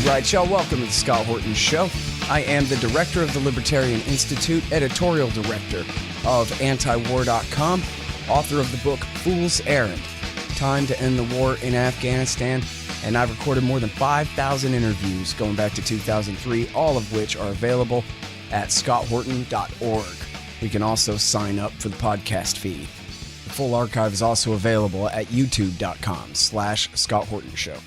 right, y'all. Welcome to the Scott Horton Show. I am the director of the Libertarian Institute, editorial director of antiwar.com, author of the book Fool's Errand, Time to End the War in Afghanistan, and I've recorded more than 5,000 interviews going back to 2003, all of which are available at scotthorton.org. You can also sign up for the podcast feed. The full archive is also available at youtube.com/Scott Horton Show.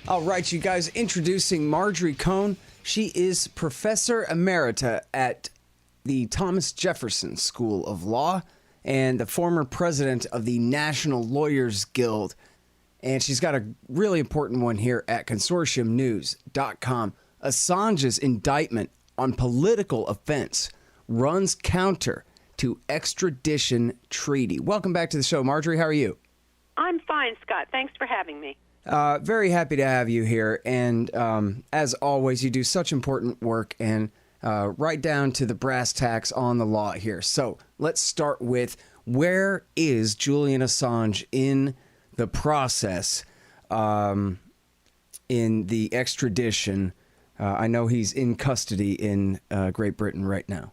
All right, you guys, introducing Marjorie Cohn. She is Professor Emerita at the Thomas Jefferson School of Law and the former president of the National Lawyers Guild. And she's got a really important one here at consortiumnews.com. Assange's indictment on political offense runs counter to extradition treaty. Welcome back to the show, Marjorie. How are you? I'm fine, Scott. Thanks for having me. Very happy to have you here. And as always, you do such important work and right down to the brass tacks on the law here. So let's start with, where is Julian Assange in the process in the extradition? I know he's in custody in Great Britain right now.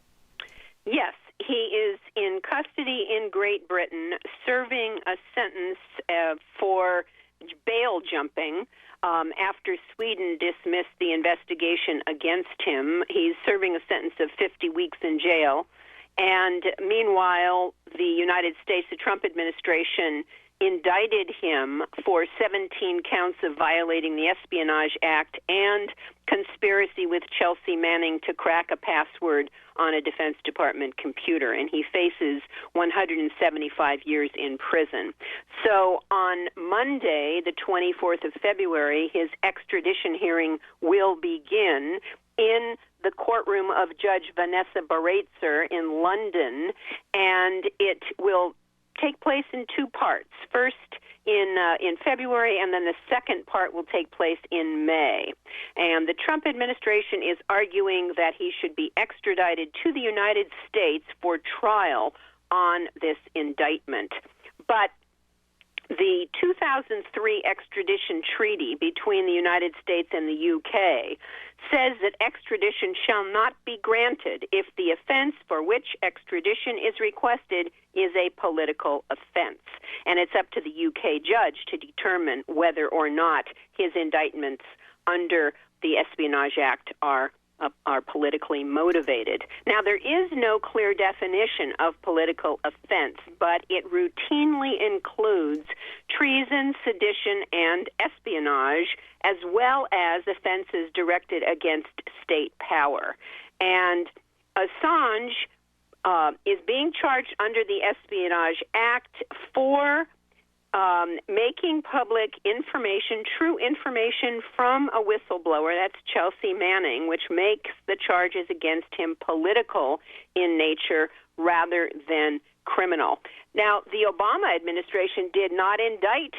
Yes, he is in custody in Great Britain, serving a sentence for bail jumping after Sweden dismissed the investigation against him. He's serving a sentence of 50 weeks in jail. And meanwhile, the United States, the Trump administration, indicted him for 17 counts of violating the Espionage Act and conspiracy with Chelsea Manning to crack a password on a Defense Department computer, and he faces 175 years in prison. So on Monday, the 24th of February, his extradition hearing will begin in the courtroom of Judge Vanessa Bareitzer in London, and it will take place in two parts. First in February, and then the second part will take place in May. And the Trump administration is arguing that he should be extradited to the United States for trial on this indictment. But the 2003 extradition treaty between the United States and the UK says that extradition shall not be granted if the offense for which extradition is requested is a political offense. And it's up to the UK judge to determine whether or not his indictments under the Espionage Act are politically motivated. Now, there is no clear definition of political offense, but it routinely includes treason, sedition, and espionage, as well as offenses directed against state power. And Assange is being charged under the Espionage Act for making public information, true information from a whistleblower, that's Chelsea Manning, which makes the charges against him political in nature rather than criminal. Now, the Obama administration did not indict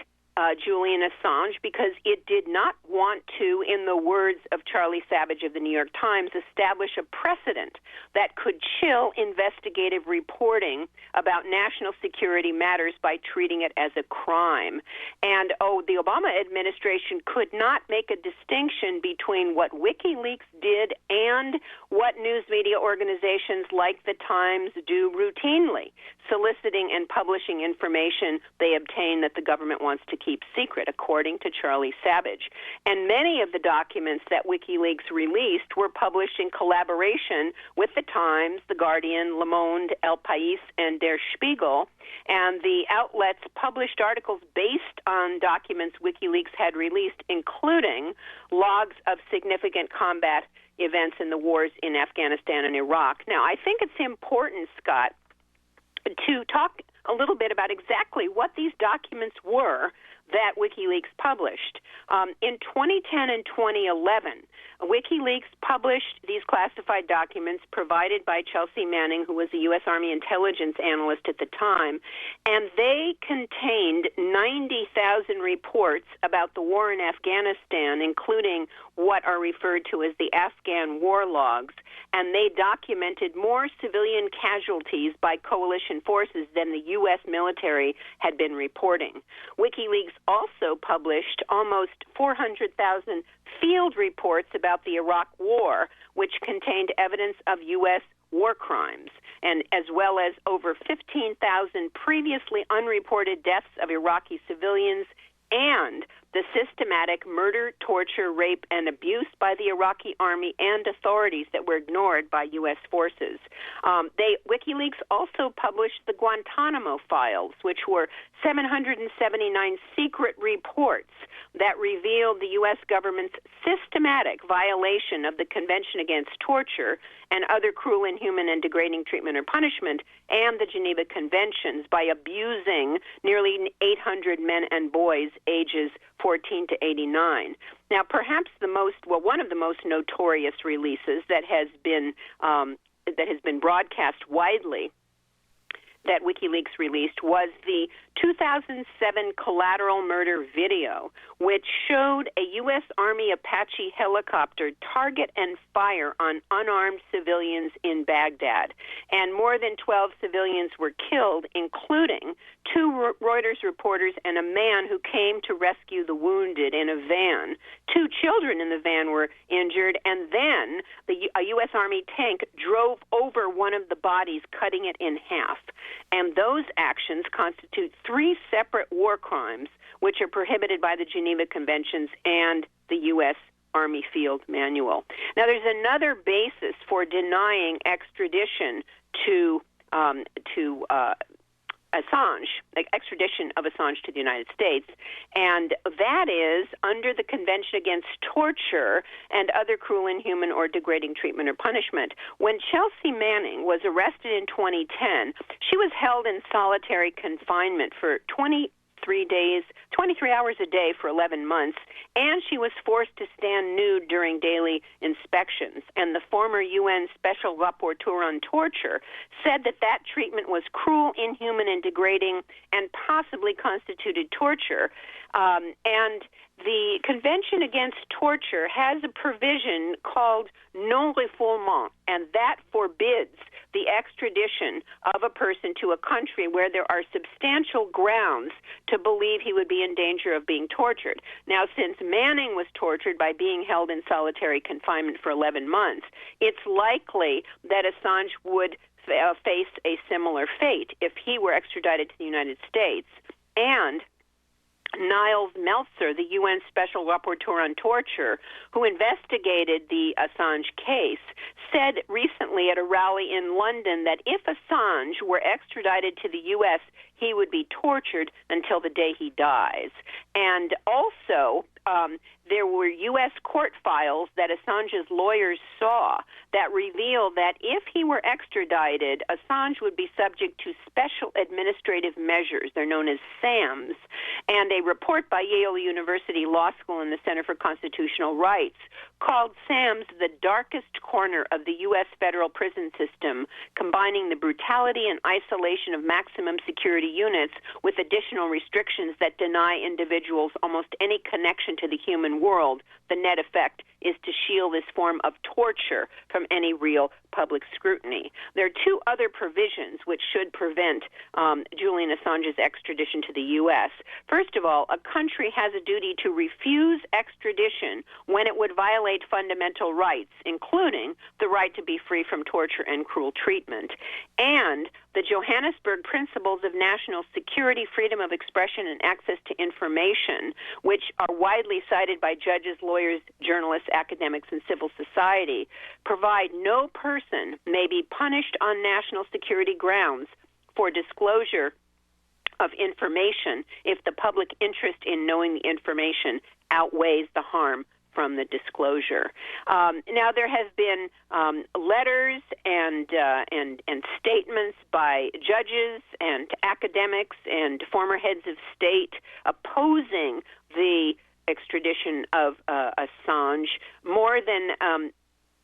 Julian Assange because it did not want to, in the words of Charlie Savage of the New York Times, establish a precedent that could chill investigative reporting about national security matters by treating it as a crime. And, the Obama administration could not make a distinction between what WikiLeaks did and what news media organizations like the Times do routinely, soliciting and publishing information they obtain that the government wants to keep secret, according to Charlie Savage. And many of the documents that WikiLeaks released were published in collaboration with the Times, The Guardian, Le Monde, El País, and Der Spiegel. And the outlets published articles based on documents WikiLeaks had released, including logs of significant combat events in the wars in Afghanistan and Iraq. Now, I think it's important, Scott, to talk a little bit about exactly what these documents were that WikiLeaks published. In 2010 and 2011, WikiLeaks published these classified documents provided by Chelsea Manning, who was a U.S. Army intelligence analyst at the time, and they contained 90,000 reports about the war in Afghanistan, including what are referred to as the Afghan war logs, and they documented more civilian casualties by coalition forces than the U.S. military had been reporting. WikiLeaks also published almost 400,000 field reports about the Iraq War, which contained evidence of U.S. war crimes, and as well as over 15,000 previously unreported deaths of Iraqi civilians and the systematic murder, torture, rape, and abuse by the Iraqi army and authorities that were ignored by U.S. forces. WikiLeaks also published the Guantanamo files, which were 779 secret reports that revealed the U.S. government's systematic violation of the Convention Against Torture and other cruel, inhuman, and degrading treatment or punishment and the Geneva Conventions by abusing nearly 800 men and boys ages 14 to 89. Now, perhaps one of the most notorious releases that has been broadcast widely that WikiLeaks released was the 2007 collateral murder video, which showed a U.S. Army Apache helicopter target and fire on unarmed civilians in Baghdad. And more than 12 civilians were killed, including two Reuters reporters and a man who came to rescue the wounded in a van. Two children in the van were injured, and then a U.S. Army tank drove over one of the bodies, cutting it in half. And those actions constitute three separate war crimes, which are prohibited by the Geneva Conventions and the U.S. Army Field Manual. Now, there's another basis for denying extradition to Assange, like extradition of Assange to the United States, and that is under the Convention Against Torture and other cruel, inhuman, or degrading treatment or punishment. When Chelsea Manning was arrested in 2010, she was held in solitary confinement for 23 hours a day for 11 months, and she was forced to stand nude during daily inspections. And the former UN Special Rapporteur on Torture said that treatment was cruel, inhuman, and degrading, and possibly constituted torture. And the Convention Against Torture has a provision called non-refoulement, and that forbids the extradition of a person to a country where there are substantial grounds to believe he would be in danger of being tortured. Now, since Manning was tortured by being held in solitary confinement for 11 months, it's likely that Assange would face a similar fate if he were extradited to the United States. And Niles Meltzer, the UN Special Rapporteur on Torture, who investigated the Assange case, said recently at a rally in London that if Assange were extradited to the U.S., he would be tortured until the day he dies. And also, there were U.S. court files that Assange's lawyers saw that reveal that if he were extradited, Assange would be subject to special administrative measures. They're known as SAMs. And a report by Yale University Law School and the Center for Constitutional Rights called SAMs the darkest corner of the U.S. federal prison system, combining the brutality and isolation of maximum security units with additional restrictions that deny individuals almost any connection to the human world. The net effect is to shield this form of torture from any real public scrutiny. There are two other provisions which should prevent Julian Assange's extradition to the U.S. First of all, a country has a duty to refuse extradition when it would violate fundamental rights, including the right to be free from torture and cruel treatment. And the Johannesburg Principles of National Security, Freedom of Expression, and Access to Information, which are widely cited by judges, lawyers, journalists, academics, and civil society, provide no person may be punished on national security grounds for disclosure of information if the public interest in knowing the information outweighs the harm from the disclosure. Now, there have been letters and statements by judges and academics and former heads of state opposing the extradition of Assange. More than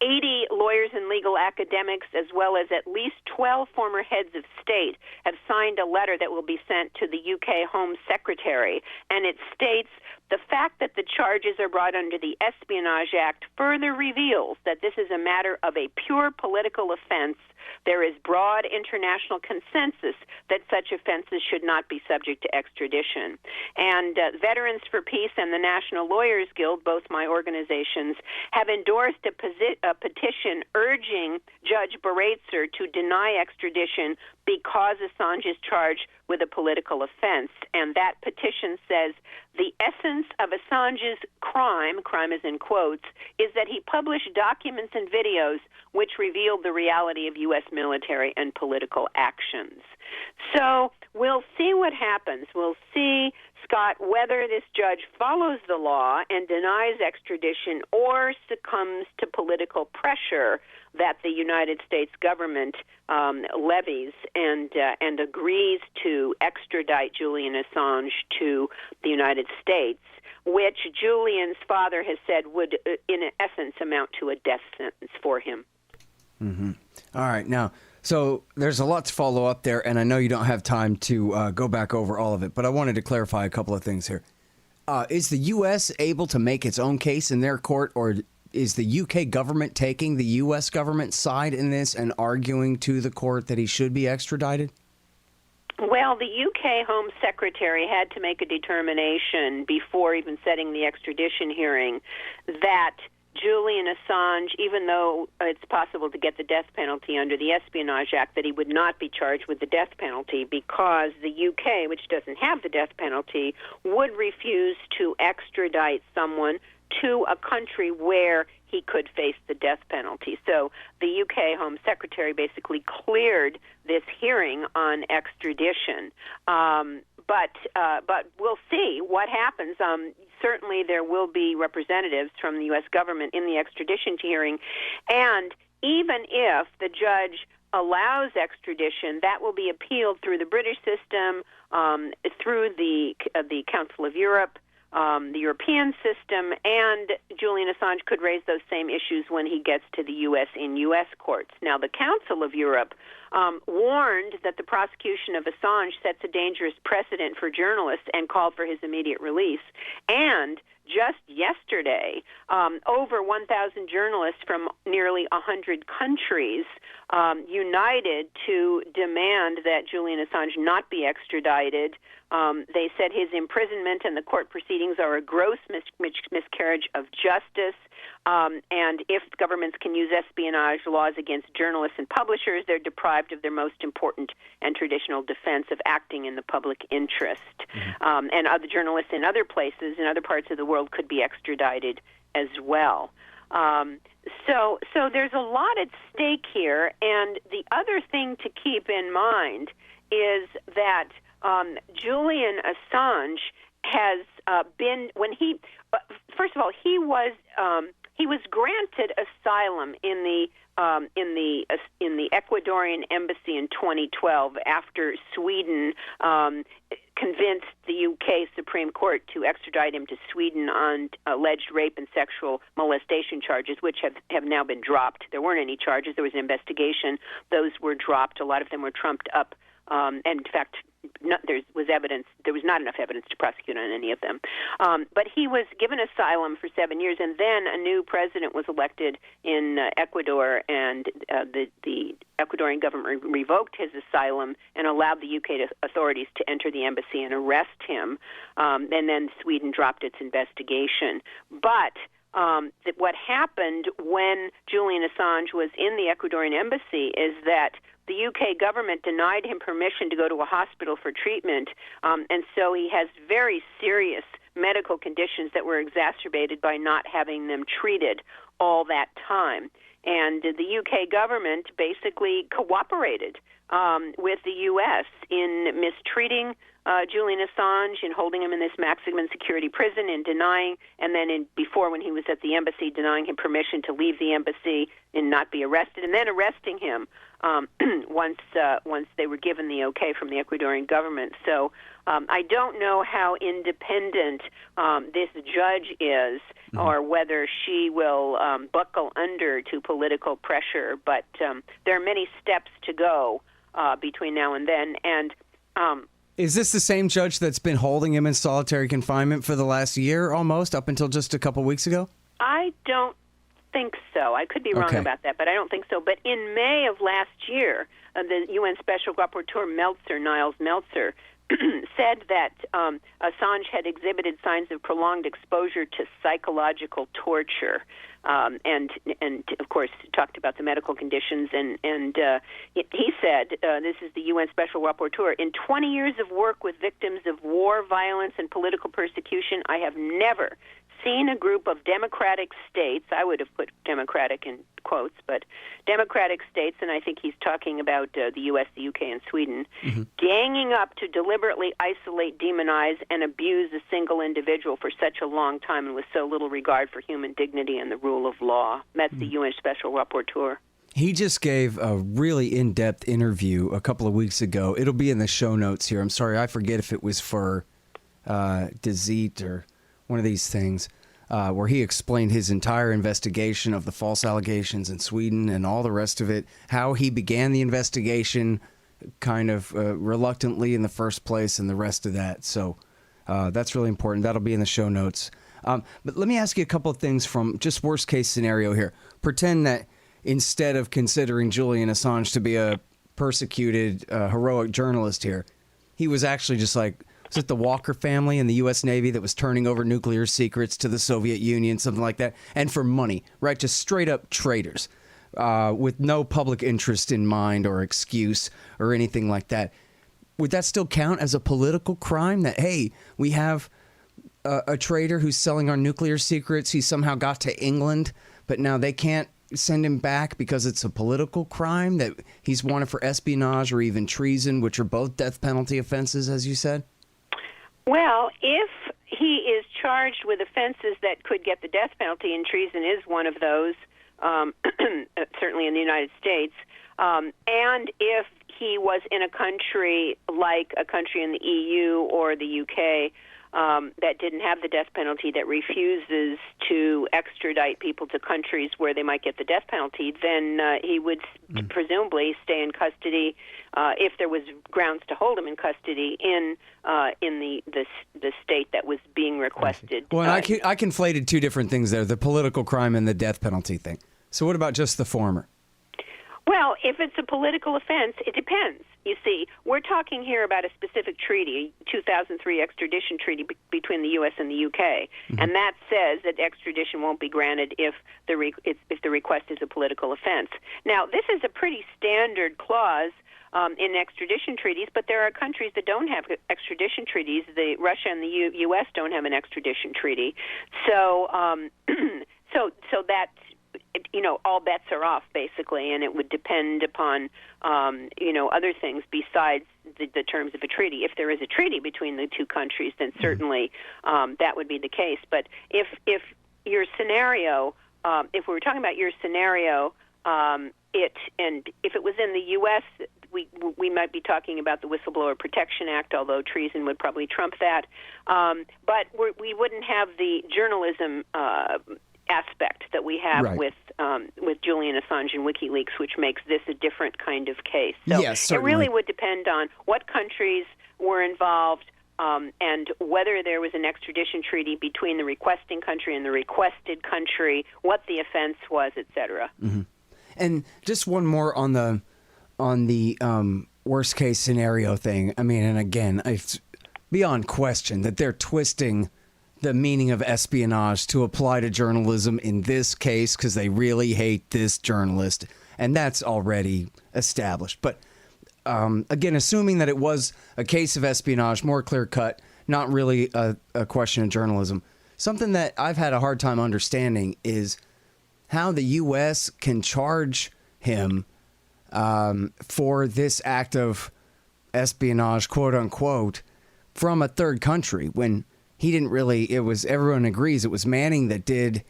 80 lawyers and legal academics, as well as at least 12 former heads of state, have signed a letter that will be sent to the UK Home Secretary, and it states The fact that the charges are brought under the Espionage Act further reveals that this is a matter of a pure political offense. There is broad international consensus that such offenses should not be subject to extradition. And Veterans for Peace and the National Lawyers Guild, both my organizations, have endorsed a petition urging Judge Baratzer to deny extradition because Assange is charged with a political offense. And that petition says the essence of Assange's crime is in quotes, is that he published documents and videos which revealed the reality of U.S. military and political actions. So we'll see what happens. We'll see, Scott, whether this judge follows the law and denies extradition or succumbs to political pressure that the United States government levies and agrees to extradite Julian Assange to the United States, which Julian's father has said would, in essence, amount to a death sentence for him. Mm-hmm. All right. Now, so there's a lot to follow up there, and I know you don't have time to go back over all of it, but I wanted to clarify a couple of things here. Is the U.S. able to make its own case in their court, or is the UK government taking the U.S. government's side in this and arguing to the court that he should be extradited? Well, the UK Home Secretary had to make a determination before even setting the extradition hearing that Julian Assange, even though it's possible to get the death penalty under the Espionage Act, that he would not be charged with the death penalty because the UK, which doesn't have the death penalty, would refuse to extradite someone to a country where he could face the death penalty. So the UK Home Secretary basically cleared this hearing on extradition. But we'll see what happens. Certainly there will be representatives from the U.S. government in the extradition hearing, and even if the judge allows extradition, that will be appealed through the British system, through the Council of Europe, the European system, and Julian Assange could raise those same issues when he gets to the U.S. in U.S. courts. Now, the Council of Europe warned that the prosecution of Assange sets a dangerous precedent for journalists and called for his immediate release. And just yesterday, over 1,000 journalists from nearly 100 countries united to demand that Julian Assange not be extradited. They said his imprisonment and the court proceedings are a gross miscarriage of justice. And if governments can use espionage laws against journalists and publishers, they're deprived of their most important and traditional defense of acting in the public interest. Mm-hmm. And other journalists in other places, in other parts of the world, could be extradited as well. So there's a lot at stake here. And the other thing to keep in mind is that Julian Assange has been, when he, first of all, he was granted asylum in the Ecuadorian embassy in 2012 after Sweden convinced the UK Supreme Court to extradite him to Sweden on alleged rape and sexual molestation charges, which have now been dropped. There weren't any charges. There was an investigation. Those were dropped. A lot of them were trumped up. And in fact, there was not enough evidence to prosecute on any of them. But he was given asylum for 7 years, and then a new president was elected in Ecuador, and the Ecuadorian government revoked his asylum and allowed the UK authorities to enter the embassy and arrest him. And then Sweden dropped its investigation. But what happened when Julian Assange was in the Ecuadorian embassy is that the UK government denied him permission to go to a hospital for treatment, and so he has very serious medical conditions that were exacerbated by not having them treated all that time. And the UK government basically cooperated with the U.S. in mistreating Julian Assange and holding him in this maximum security prison and denying, and then before when he was at the embassy, denying him permission to leave the embassy and not be arrested, and then arresting him once they were given the okay from the Ecuadorian government. So I don't know how independent this judge is, or whether she will buckle under to political pressure, but there are many steps to go between now and then. And Is this the same judge that's been holding him in solitary confinement for the last year almost, up until just a couple weeks ago? I don't think so. I could be wrong about that, but I don't think so. But in May of last year, the UN Special Rapporteur Niles Meltzer, said that Assange had exhibited signs of prolonged exposure to psychological torture, and of course talked about the medical conditions. And he said, this is the UN Special Rapporteur, in 20 years of work with victims of war, violence, and political persecution, I have never seen a group of democratic states, I would have put democratic in quotes, but democratic states, and I think he's talking about the U.S., the U.K., and Sweden, ganging up to deliberately isolate, demonize, and abuse a single individual for such a long time and with so little regard for human dignity and the rule of law. That's the UN Special Rapporteur. He just gave a really in-depth interview a couple of weeks ago. It'll be in the show notes here. I'm sorry, I forget if it was for Dezit or one of these things, where he explained his entire investigation of the false allegations in Sweden and all the rest of it, how he began the investigation kind of reluctantly in the first place and the rest of that. So that's really important. That'll be in the show notes. But let me ask you a couple of things from just worst case scenario here. Pretend that instead of considering Julian Assange to be a persecuted, heroic journalist here, he was actually just like, was it the Walker family in the U.S. Navy that was turning over nuclear secrets to the Soviet Union, something like that, and for money, right? Just straight up traitors with no public interest in mind or excuse or anything like that. Would that still count as a political crime that, hey, we have a traitor who's selling our nuclear secrets, he somehow got to England, but now they can't send him back because it's a political crime, that he's wanted for espionage or even treason, which are both death penalty offenses, as you said? Well, if he is charged with offenses that could get the death penalty, and treason is one of those, certainly in the United States, and if he was in a country like a country in the EU or the UK that didn't have the death penalty, that refuses to extradite people to countries where they might get the death penalty, then he would presumably stay in custody if there was grounds to hold him in custody in the state that was being requested. Well, and I conflated two different things there, the political crime and the death penalty thing. So what about just the former? Well, if it's a political offense, it depends. You see, we're talking here about a specific treaty, 2003 extradition treaty between the U.S. and the U.K., and that says that extradition won't be granted if the request is a political offense. Now, this is a pretty standard clause in extradition treaties, but there are countries that don't have extradition treaties. Russia and the U.S. don't have an extradition treaty, so so that, all bets are off, basically, and it would depend upon, other things besides the terms of a treaty. If there is a treaty between the two countries, then certainly that would be the case. But if your scenario, if we were talking about your scenario, and if it was in the U.S., we might be talking about the Whistleblower Protection Act, although treason would probably trump that. But we wouldn't have the journalism aspect that we have with Julian Assange and WikiLeaks, which makes this a different kind of case. So yes, it really would depend on what countries were involved and whether there was an extradition treaty between the requesting country and the requested country, what the offense was, etc. And just one more on the worst case scenario thing. I mean, and again, it's beyond question that they're twisting the meaning of espionage to apply to journalism in this case because they really hate this journalist, and that's already established. But again, assuming that it was a case of espionage, more clear-cut, not really a question of journalism, something that I've had a hard time understanding is how the U.S. can charge him for this act of espionage, quote-unquote, from a third country when he didn't really, everyone agrees it was Manning that did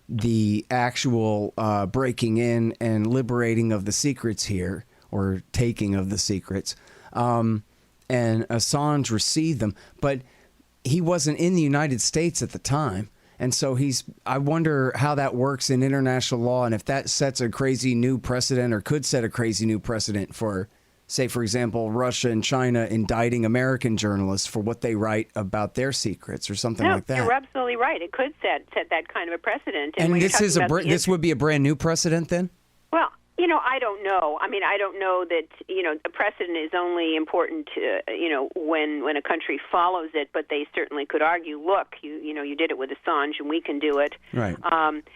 the actual breaking in and liberating of the secrets here, or taking of the secrets, and Assange received them, but he wasn't in the United States at the time, and so I wonder how that works in international law, and if that sets a crazy new precedent, or could set a crazy new precedent for say, for example, Russia and China indicting American journalists for what they write about their secrets or something like that. You're absolutely right. It could set that kind of a precedent. And this would be a brand new precedent then? Well, I don't know. I mean, I don't know that, a precedent is only important, when a country follows it, but they certainly could argue, look, you did it with Assange and we can do it. Right.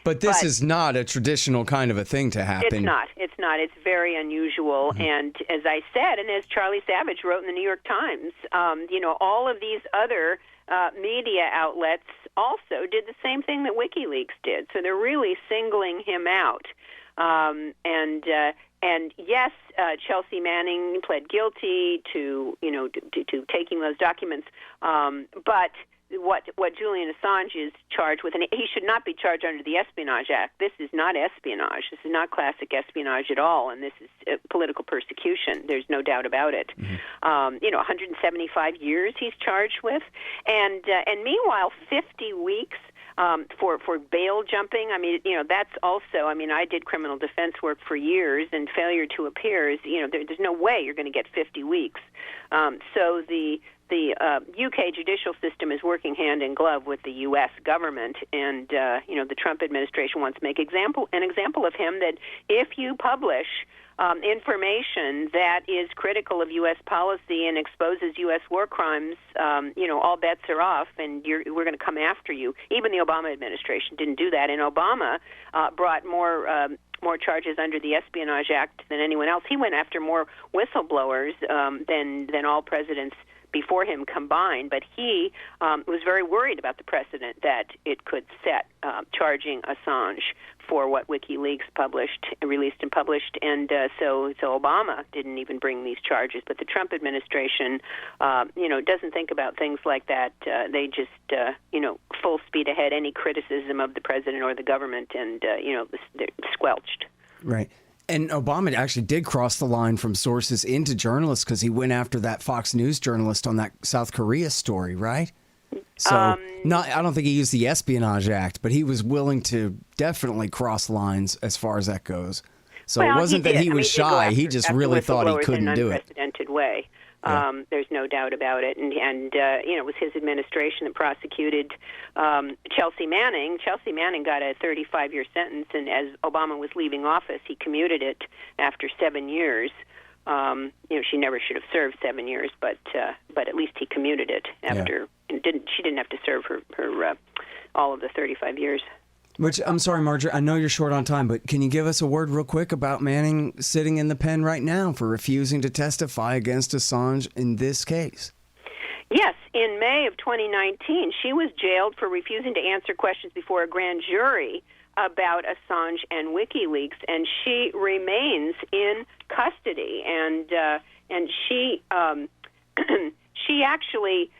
But this is not a traditional kind of a thing to happen. It's not. It's very unusual. Mm-hmm. And as I said, and as Charlie Savage wrote in the New York Times, all of these other media outlets also did the same thing that WikiLeaks did. So they're really singling him out. And yes, Chelsea Manning pled guilty to taking those documents. But what Julian Assange is charged with, and he should not be charged under the Espionage Act. This is not espionage. This is not classic espionage at all, and this is political persecution. There's no doubt about it. Mm-hmm. 175 years he's charged with, and meanwhile, 50 weeks. For bail jumping, I mean, that's also, I did criminal defense work for years, and failure to appear is, there's no way you're going to get 50 weeks. So the UK judicial system is working hand in glove with the U.S. government, and, the Trump administration wants to make an example of him that if you publish information that is critical of U.S. policy and exposes U.S. war crimes, all bets are off, and we're going to come after you. Even the Obama administration didn't do that, and Obama brought more charges under the Espionage Act than anyone else. He went after more whistleblowers than all presidents before him combined, but he was very worried about the precedent that it could set, charging Assange for what WikiLeaks released and published, and so Obama didn't even bring these charges. But the Trump administration, doesn't think about things like that. They just, full speed ahead any criticism of the president or the government, and they're squelched. Right. And Obama actually did cross the line from sources into journalists because he went after that Fox News journalist on that South Korea story, right? So I don't think he used the Espionage Act, but he was willing to definitely cross lines as far as that goes. So it wasn't that he was shy. He just really thought he couldn't do it. In an unprecedented way. Yeah. There's no doubt about it. And it was his administration that prosecuted Chelsea Manning. Chelsea Manning got a 35-year sentence, and as Obama was leaving office, he commuted it after 7 years. She never should have served 7 years, but at least he commuted it after. Yeah. She didn't have to serve her all of the 35 years. Which, I'm sorry, Marjorie, I know you're short on time, but can you give us a word real quick about Manning sitting in the pen right now for refusing to testify against Assange in this case? Yes, in May of 2019, she was jailed for refusing to answer questions before a grand jury about Assange and WikiLeaks, and she remains in custody. And she she actually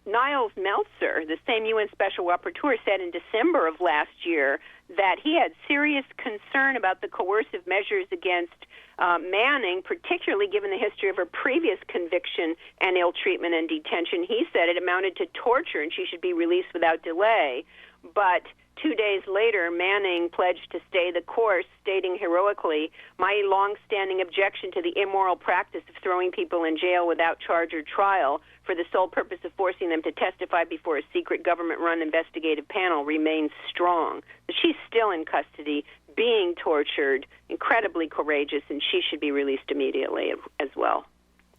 Niles Meltzer, the same UN Special Rapporteur, said in December of last year that he had serious concern about the coercive measures against Manning, particularly given the history of her previous conviction and ill treatment and detention. He said it amounted to torture and she should be released without delay. But 2 days later, Manning pledged to stay the course, stating heroically, "My long-standing objection to the immoral practice of throwing people in jail without charge or trial for the sole purpose of forcing them to testify before a secret government-run investigative panel remains strong." She's still in custody, being tortured, incredibly courageous, and she should be released immediately as well.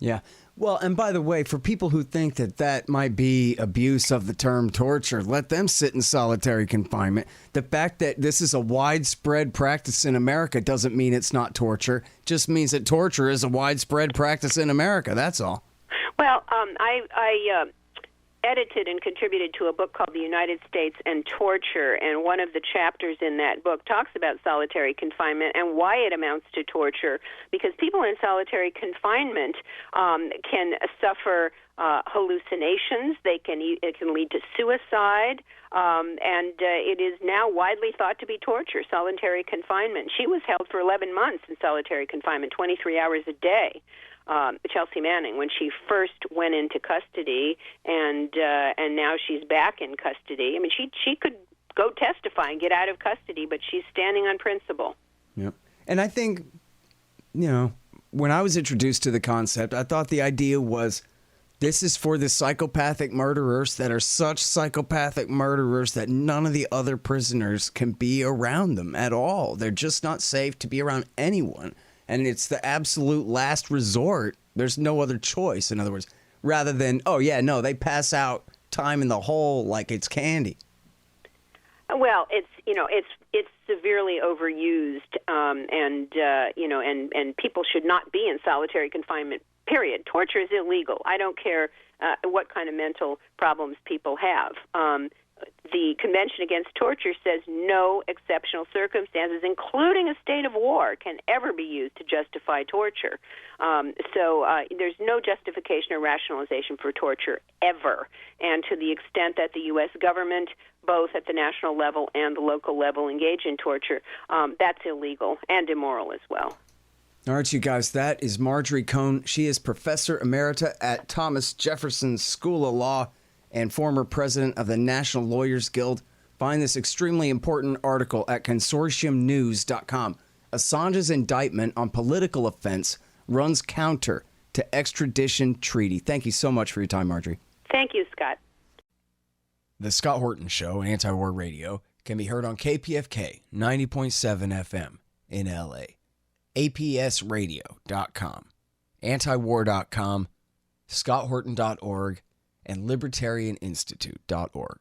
Yeah. Well, and by the way, for people who think that might be abuse of the term torture, let them sit in solitary confinement. The fact that this is a widespread practice in America doesn't mean it's not torture. It just means that torture is a widespread practice in America. That's all. Well, I edited and contributed to a book called The United States and Torture, and one of the chapters in that book talks about solitary confinement and why it amounts to torture, because people in solitary confinement can suffer hallucinations. It can lead to suicide, and it is now widely thought to be torture, solitary confinement. She was held for 11 months in solitary confinement, 23 hours a day. Chelsea Manning, when she first went into custody, and now she's back in custody. I mean, she could go testify and get out of custody, but she's standing on principle. Yep. And I think, when I was introduced to the concept, I thought the idea was this is for the psychopathic murderers that are such psychopathic murderers that none of the other prisoners can be around them at all. They're just not safe to be around anyone. And it's the absolute last resort. There's no other choice, in other words, rather than, oh, yeah, no, they pass out time in the hole like it's candy. Well, it's severely overused, and people should not be in solitary confinement. Period. Torture is illegal. I don't care what kind of mental problems people have. The Convention Against Torture says no exceptional circumstances, including a state of war, can ever be used to justify torture. So there's no justification or rationalization for torture ever. And to the extent that the U.S. government, both at the national level and the local level, engage in torture, that's illegal and immoral as well. All right, you guys, that is Marjorie Cohn. She is Professor Emerita at Thomas Jefferson School of Law and former president of the National Lawyers Guild. Find this extremely important article at consortiumnews.com. Assange's indictment on political offense runs counter to extradition treaty. Thank you so much for your time, Marjorie. Thank you, Scott. The Scott Horton Show, Anti-War Radio, can be heard on KPFK 90.7 FM in L.A., APSradio.com, antiwar.com, scotthorton.org, and libertarianinstitute.org.